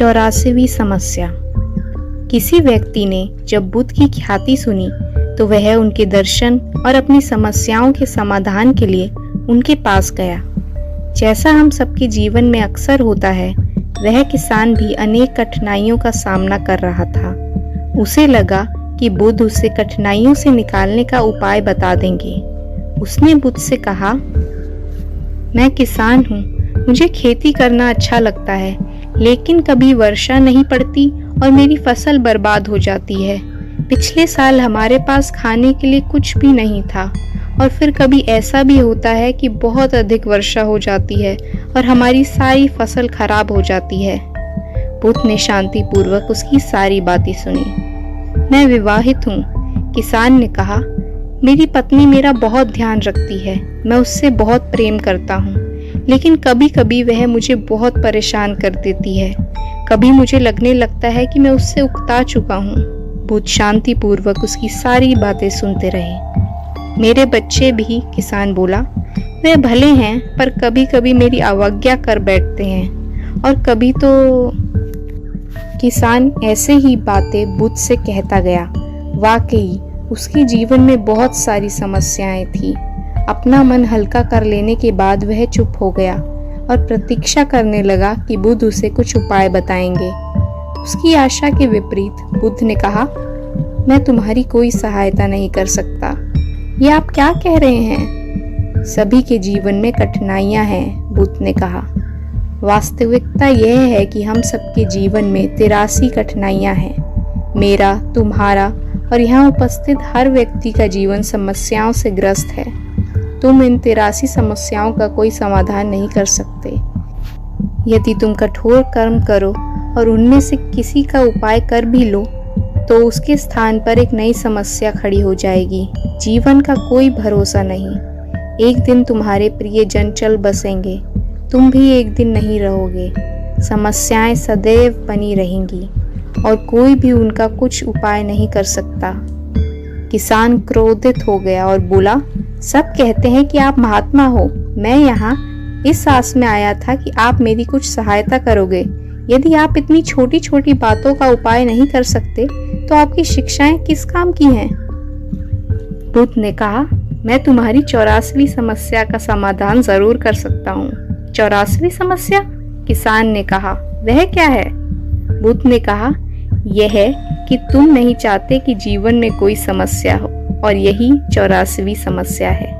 84वीं समस्या। किसी व्यक्ति ने जब बुद्ध की ख्याति सुनी तो वह उनके दर्शन और अपनी समस्याओं के समाधान के लिए उनके पास गया। जैसा हम सबके जीवन में अक्सर होता है, वह किसान भी अनेक कठिनाइयों का सामना कर रहा था। उसे लगा कि बुद्ध उसे कठिनाइयों से निकालने का उपाय बता देंगे। उसने बुद्ध से कहा, मैं किसान हूँ, मुझे खेती करना अच्छा लगता है, लेकिन कभी वर्षा नहीं पड़ती और मेरी फसल बर्बाद हो जाती है। पिछले साल हमारे पास खाने के लिए कुछ भी नहीं था और फिर कभी ऐसा भी होता है कि बहुत अधिक वर्षा हो जाती है और हमारी सारी फसल खराब हो जाती है। बुद्ध ने शांतिपूर्वक उसकी सारी बातें सुनी। मैं विवाहित हूँ, किसान ने कहा। मेरी पत्नी मेरा बहुत ध्यान रखती है, मैं उससे बहुत प्रेम करता हूँ, लेकिन कभी कभी वह मुझे बहुत परेशान कर देती है। कभी मुझे लगने लगता है कि मैं उससे उकता चुका हूँ। बुद्ध शांतिपूर्वक उसकी सारी बातें सुनते रहे। मेरे बच्चे भी, किसान बोला, वे भले हैं पर कभी कभी मेरी अवज्ञा कर बैठते हैं और कभी तो। किसान ऐसे ही बातें बुद्ध से कहता गया। वाकई उसके जीवन में बहुत सारी समस्याएं थी। अपना मन हल्का कर लेने के बाद वह चुप हो गया और प्रतीक्षा करने लगा कि बुद्ध उसे कुछ उपाय बताएंगे। उसकी आशा के विपरीत बुद्ध ने कहा, मैं तुम्हारी कोई सहायता नहीं कर सकता। ये आप क्या कह रहे हैं? सभी के जीवन में कठिनाइयां हैं, बुद्ध ने कहा। वास्तविकता यह है कि हम सबके जीवन में 83 कठिनाइयां हैं। मेरा, तुम्हारा और यहाँ उपस्थित हर व्यक्ति का जीवन समस्याओं से ग्रस्त है। तुम इन 83 समस्याओं का कोई समाधान नहीं कर सकते। यदि तुम कठोर कर्म करो और उनमें से किसी का उपाय कर भी लो, तो उसके स्थान पर एक नई समस्या खड़ी हो जाएगी। जीवन का कोई भरोसा नहीं। एक दिन तुम्हारे प्रियजन चल बसेंगे, तुम भी एक दिन नहीं रहोगे। समस्याएं सदैव बनी रहेंगी और कोई भी उनका कुछ उपाय नहीं कर सकता। किसान क्रोधित हो गया और बोला, सब कहते हैं कि आप महात्मा हो। मैं यहाँ इस आस में आया था कि आप मेरी कुछ सहायता करोगे। यदि आप इतनी छोटी छोटी बातों का उपाय नहीं कर सकते, तो आपकी शिक्षाएं किस काम की हैं? बुद्ध ने कहा, मैं तुम्हारी 84वीं समस्या का समाधान जरूर कर सकता हूँ। 84वीं समस्या? किसान ने कहा, वह क्या है? बुद्ध ने कहा, यह है कि तुम नहीं चाहते कि जीवन में कोई समस्या हो, और यही 84वीं समस्या है।